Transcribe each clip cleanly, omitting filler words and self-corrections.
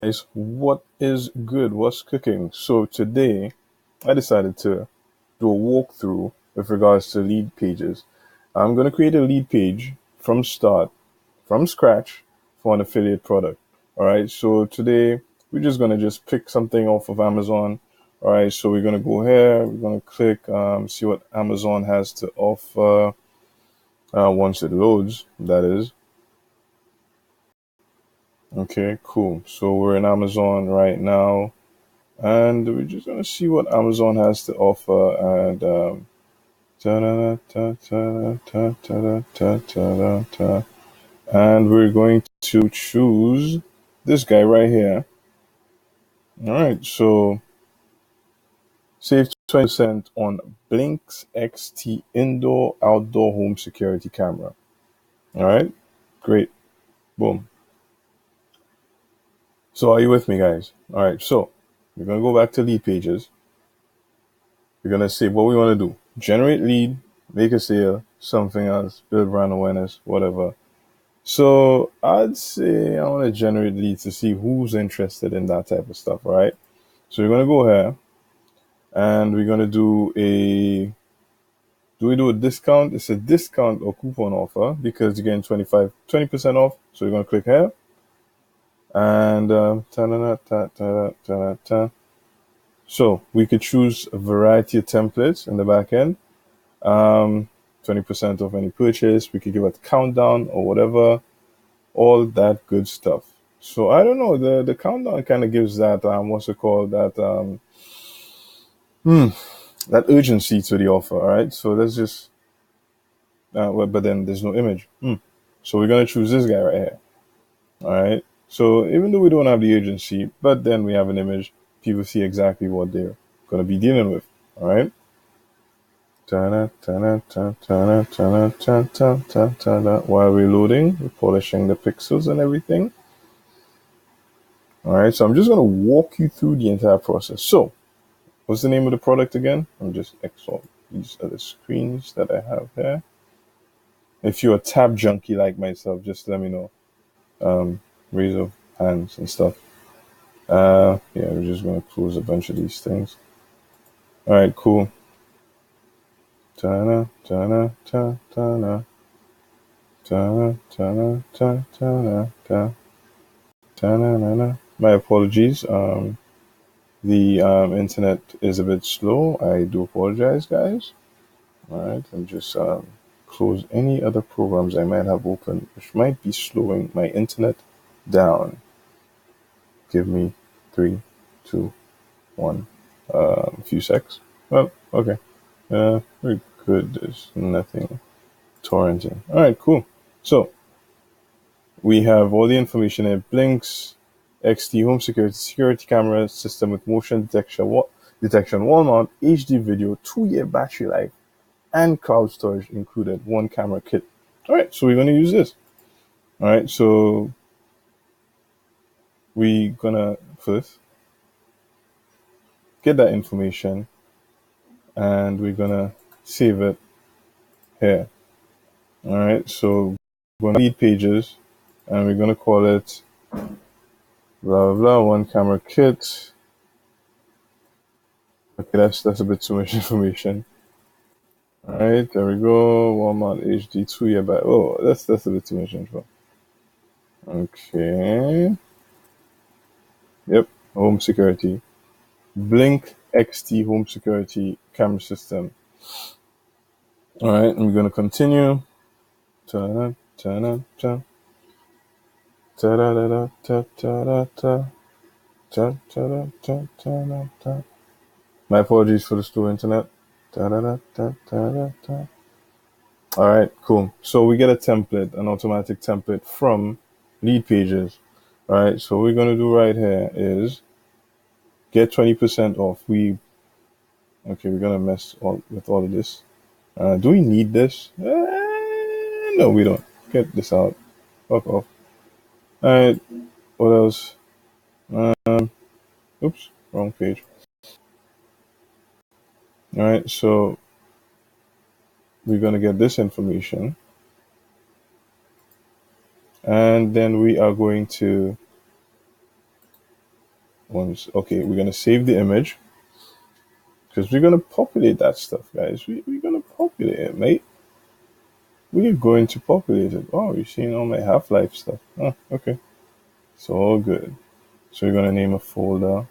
Guys, what is good? What's cooking? So today I decided to do a walkthrough with regards to lead pages. I'm going to create a lead page from scratch for an affiliate product. All right. So today we're just going to just pick something off of Amazon. All right. So we're going to go here. We're going to click, see what Amazon has to offer once it loads, that is. Okay, cool. So we're in Amazon right now. And we're just gonna see what Amazon has to offer. And and we're going to choose this guy right here. All right, so save 20% on Blink's XT indoor outdoor home security camera. All right, great, boom. So are you with me, guys? All right, so we're gonna go back to lead pages. We're gonna say what we want to do: generate lead, make a sale, something else, build brand awareness, whatever. So I'd say I want to generate leads to see who's interested in that type of stuff, right? So we're gonna go here and we're gonna do we do a discount? It's a discount or coupon offer because you're getting 20% off. So we're gonna click here and so we could choose a variety of templates in the back end. 20% off any purchase. We could give it a countdown or whatever, all that good stuff. So I don't know. The countdown kind of gives that what's it called, that urgency to the offer. All right. So let's just but then there's no image. So we're gonna choose this guy right here. All right. So even though we don't have the urgency, but then we have an image, people see exactly what they're gonna be dealing with. All right. While we're loading, we're polishing the pixels and everything. All right, so I'm just going to walk you through the entire process. So, what's the name of the product again? I'm just exalt. These are the screens that I have here. If you're a tab junkie like myself, just let me know. Raise of hands and stuff. Yeah, we're just going to close a bunch of these things. All right, cool. Ta-na, ta-na, ta, ta-na. Ta-na, ta-na, ta, ta-na, ta. Ta-na-na-na. My apologies. The internet is a bit slow. I do apologize, guys. All right, and just close any other programs I might have open, which might be slowing my internet down. Give me 3, 2, 1. A few secs. Well, okay. We're good. There's nothing torrenting. All right, cool. So we have all the information here. Blinks, XT home security camera system with motion detection, wall mount, HD video, 2-year battery life, and cloud storage included, one camera kit. All right, so we're going to use this. All right, so we're going to first get that information and we're going to save it here. All right, so we're going to lead pages and we're going to call it blah, blah, blah, one camera kit. Okay, that's a bit too much information. All right, there we go. Walmart HD 2-year back. Oh, that's a bit too much info. Okay. Yep. Home security. Blink XT home security camera system. All right, and we're gonna continue. Ta-da, ta-da, ta. Ta-da-da-da, ta-ta-da-ta. Ta-ta-da, ta-ta-da-ta. My apologies for the slow internet. Ta-da-da, ta-ta-da-ta. All right, cool. So we get a template, an automatic template from lead pages. All right, so what we're going to do right here is get 20% off. We're going to mess with all of this. Do we need this? No, we don't. Get this out. Fuck off. All right, what else? Oops, wrong page. All right, so we're going to get this information. And then we are going to Okay, we're gonna save the image because we're gonna populate that stuff, guys. We're gonna populate it, mate. We're going to populate it. Oh, you're seeing all my Half-Life stuff. Oh, okay. It's all good. So we're gonna name a folder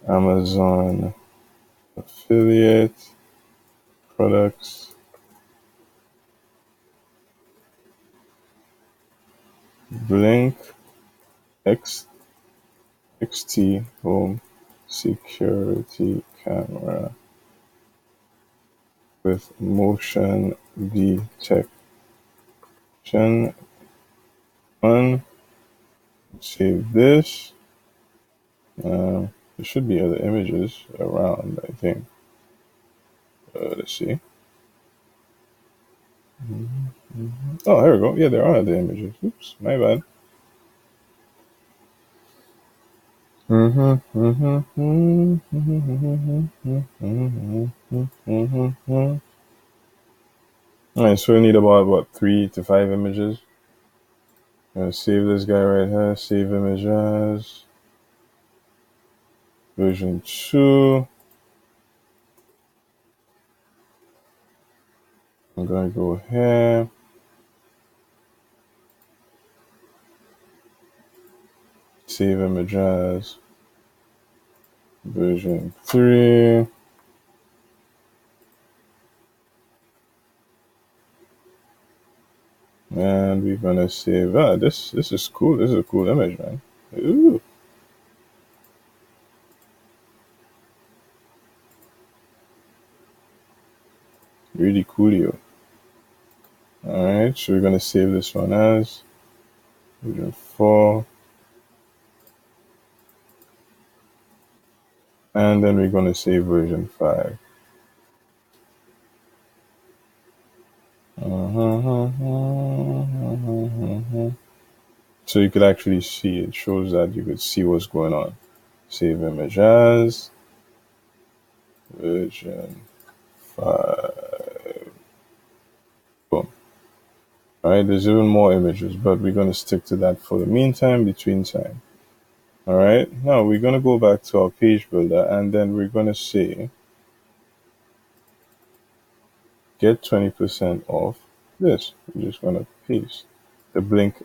Amazon affiliate products blink X XT home security camera with motion detection on. Save this. There should be other images around, I think. Let's see. Oh, here we go. Yeah, there are other images. Oops, my bad. Alright, so we need about what, 3 to 5 images. I'm gonna save this guy right here. Save image as version 2. I'm gonna go here. Save image as version 3. And we're gonna save. This is cool. This is a cool image, man. Ooh. Really coolio. Alright, so we're gonna save this one as version 4. And then we're gonna save version 5. So you could actually see, it shows that you could see what's going on. Save image as version 5. Boom. Alright, there's even more images, but we're gonna stick to that for the meantime, between time. Alright, now we're gonna go back to our page builder and then we're gonna say get 20% off this. We're just gonna paste the Blink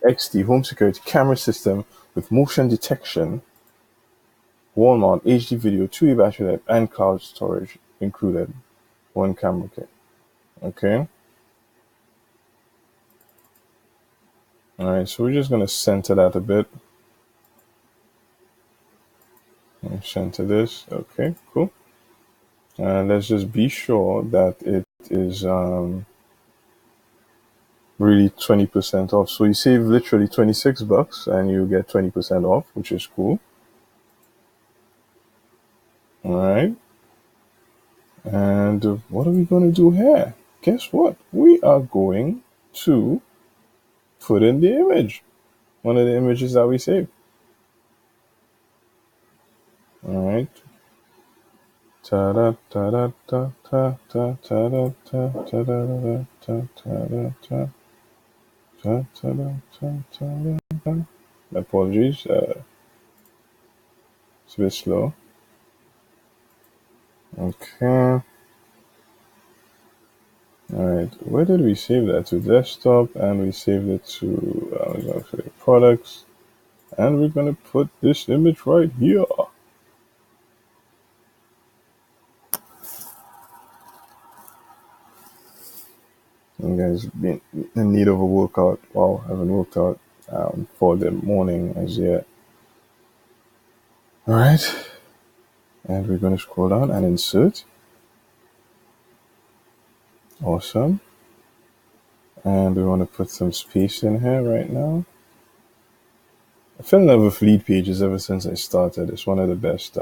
XT home security camera system with motion detection, wall mount, HD video, 2-way battery life, and cloud storage included. One camera kit. Okay. Alright, so we're just gonna center that a bit. Center this. Okay, cool. And let's just be sure that it is really 20% off. So you save literally $26 and you get 20% off, which is cool. Alright. And what are we going to do here? Guess what? We are going to put in the image. One of the images that we saved. Alright. Ta-da, ta-da, ta, ta, ta, ta-da, ta, ta-da, ta, ta-da, ta, ta, ta-da, ta, ta-da, ta. Apologies. It's a bit slow. Okay. Alright, where did we save that? To desktop, and we saved it to Amazon Affiliate Products. And we're gonna put this image right here. You guys been in need of a workout? Well, I haven't worked out for the morning as yet. Alright, and we're gonna scroll down and insert. Awesome. And we want to put some space in here right now. I fell in love with Leadpages ever since I started. It's one of the best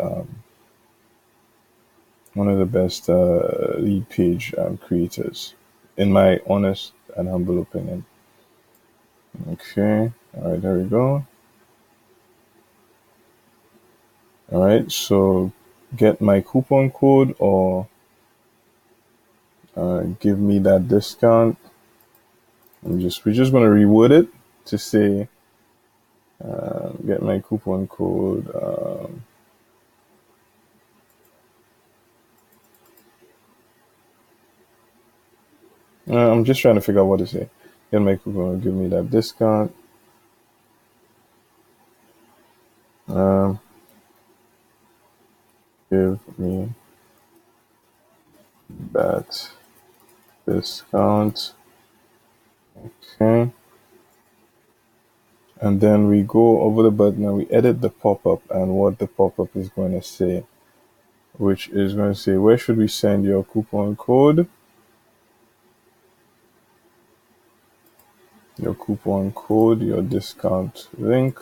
lead page creators, in my honest and humble opinion. Okay, all right, there we go. All right, so get my coupon code or give me that discount. We're just gonna reword it to say Get my coupon code. I'm just trying to figure out what to say. Get my coupon, give me that discount. Um, Give me that discount. Okay. And then we go over the button and we edit the pop-up and what the pop-up is going to say, which is going to say, where should we send your coupon code? Your coupon code, your discount link.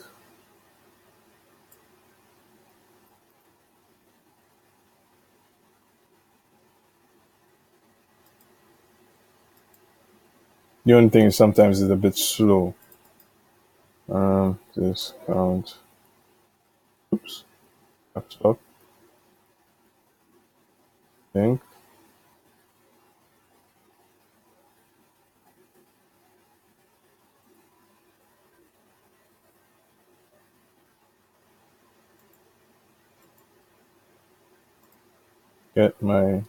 The only thing is sometimes it's a bit slow. Discount. Oops. Caps lock. Link. Get my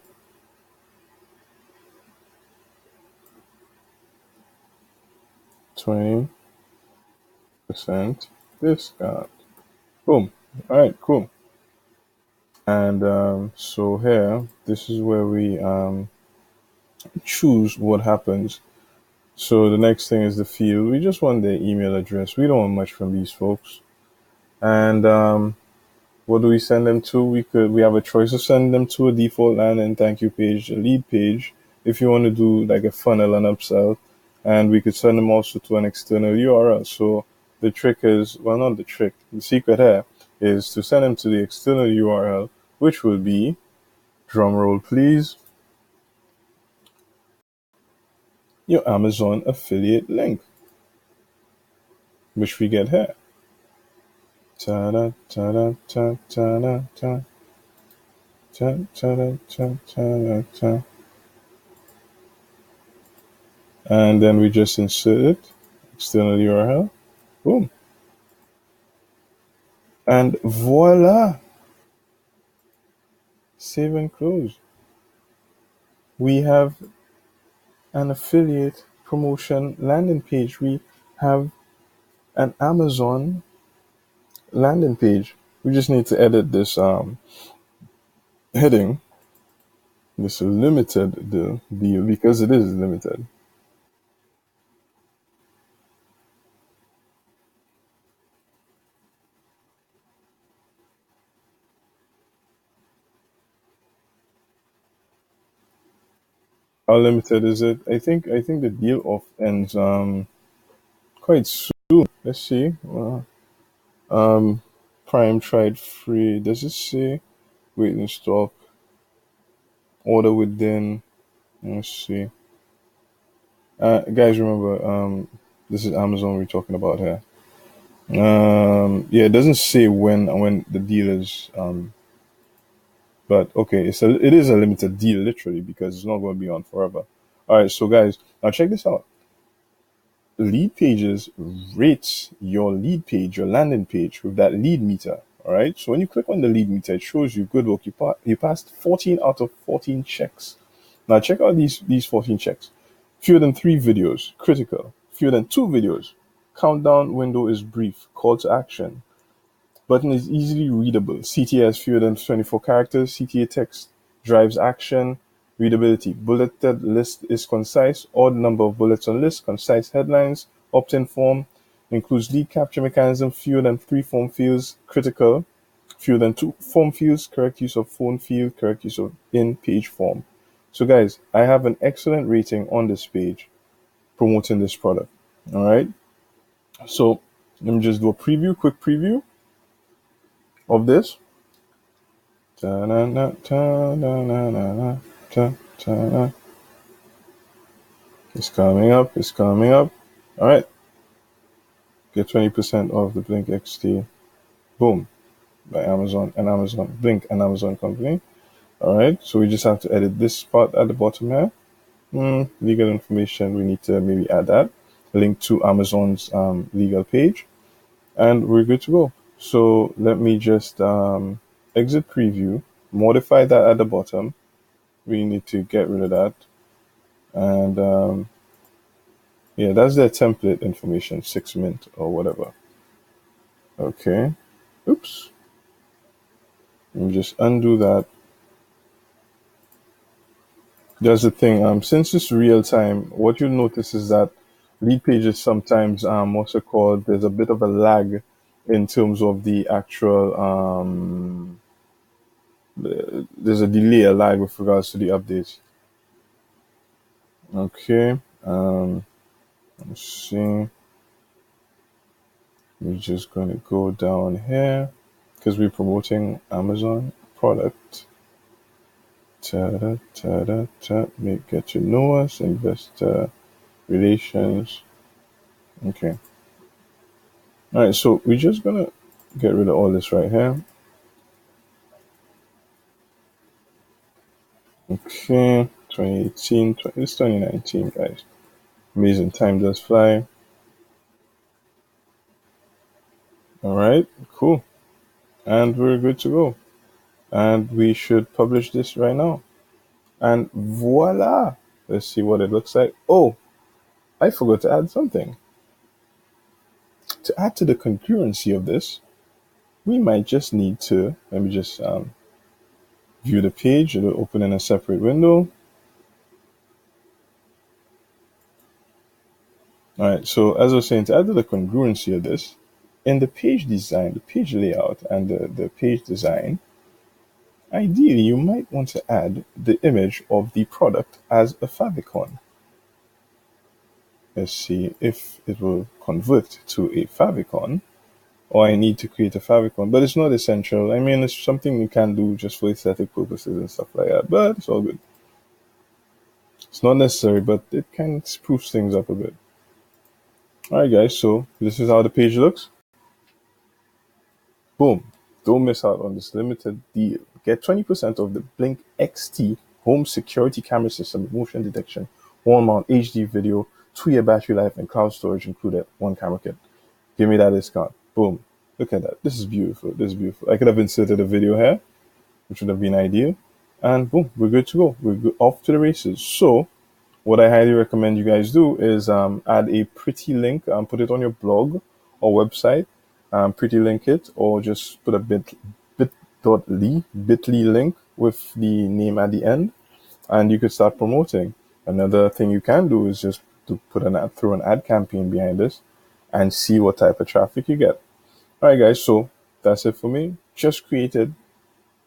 20% discount. Boom. All right, cool. And so here, this is where we choose what happens. So the next thing is the field. We just want their email address. We don't want much from these folks. And what do we send them to? We have a choice of sending them to a default landing thank you page, a lead page, if you want to do like a funnel and upsell. And we could send them also to an external URL. So the trick is, well, not the trick, the secret here is to send them to the external URL, which will be, drum roll please, your Amazon affiliate link, which we get here. Ta-da, ta-da, ta, ta-da, ta, ta, ta-da, ta, ta-da, ta. And then we just insert it, external URL, boom. And voila, save and close. We have an affiliate promotion landing page. We have an Amazon landing page. We just need to edit this heading, this limited deal, because it is limited. How limited is it? I think the deal off ends quite soon. Let's see. Um, Prime tried free. Does it say wait in stock? Order within. Let's see. Guys, remember, this is Amazon we're talking about here. Yeah, it doesn't say when the deal is. But okay, it is a limited deal literally because it's not going to be on forever. All right, so guys, now check this out. Leadpages rates your lead page, your landing page, with that lead meter. All right. So when you click on the lead meter, it shows you good work. You passed 14 out of 14 checks. Now check out these 14 checks. Fewer than 3 videos, critical. Fewer than 2 videos. Countdown window is brief. Call to action. Button is easily readable. CTA has fewer than 24 characters. CTA text drives action. Readability. Bulleted list is concise. Odd number of bullets on list. Concise headlines. Opt-in form. Includes lead capture mechanism. Fewer than 3 form fields. Critical. Fewer than 2 form fields. Correct use of phone field. Correct use of in-page form. So guys, I have an excellent rating on this page promoting this product. All right. So let me just do a quick preview of this. It's coming up. It's coming up. All right. Get 20% off the Blink XT. Boom. By Amazon and Amazon. Blink and Amazon company. All right. So we just have to edit this part at the bottom here. Legal information. We need to maybe add that. Link to Amazon's legal page. and we're good to go. So let me just exit preview, modify that at the bottom. We need to get rid of that. And yeah, that's their template information, 6 mint or whatever. Okay. Oops. Let me just undo that. That's the thing. Since it's real time, what you'll notice is that lead pages sometimes what's it called? There's a bit of a lag in terms of the actual there's a delay, a lag with regards to the updates. Okay. Let's see. We're just gonna go down here because we're promoting Amazon product. Ta-da, ta-da, ta. Get to know us, investor relations. Okay. All right, so we're just gonna get rid of all this right here. Okay, 2018, it's 2019, guys. Amazing, time does fly. All right, cool. And we're good to go. And we should publish this right now. And voila! Let's see what it looks like. Oh, I forgot to add something. To add to the congruency of this, we might just need to, let me just view the page. It'll open in a separate window. All right, so as I was saying, to add to the congruency of this, in the page design, the page layout, and the page design, ideally you might want to add the image of the product as a favicon. Let's see if it will convert to a favicon, or I need to create a favicon, but it's not essential. I mean, it's something you can do just for aesthetic purposes and stuff like that, but it's all good. It's not necessary, but it can spruce things up a bit. All right, guys, so this is how the page looks. Boom. Don't miss out on this limited deal. Get 20% of the Blink XT home security camera system with motion detection, wall mount HD video, 2-year battery life, and cloud storage included, one camera kit. Give me that discount. Boom. Look at that. This is beautiful. This is beautiful. I could have inserted a video here, which would have been ideal. And boom, we're good to go. We're off to the races. So what I highly recommend you guys do is add a pretty link, put it on your blog or website, pretty link it, or just put a bit.ly link with the name at the end, and you could start promoting. Another thing you can do is just to put throw an ad campaign behind this and see what type of traffic you get. All right, guys, so that's it for me. Just created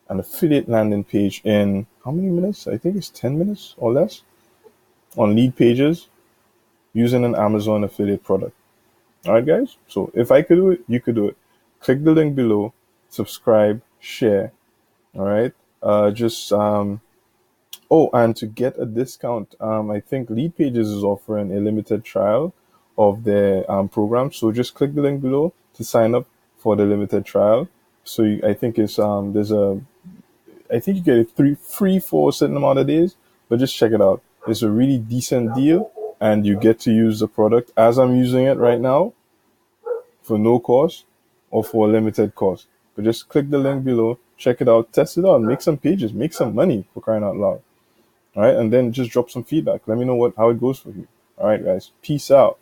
an affiliate landing page in how many minutes? I think it's 10 minutes or less on Leadpages using an Amazon affiliate product. All right, guys. So if I could do it, you could do it. Click the link below, subscribe, share. All right. Oh, and to get a discount, I think Leadpages is offering a limited trial of their program. So just click the link below to sign up for the limited trial. So I think it's I think you get it free for a certain amount of days, but just check it out. It's a really decent deal, and you get to use the product as I'm using it right now for no cost or for a limited cost. But just click the link below, check it out, test it out, make some pages, make some money, for crying out loud. All right, and then just drop some feedback. Let me know how it goes for you. All right, guys, peace out.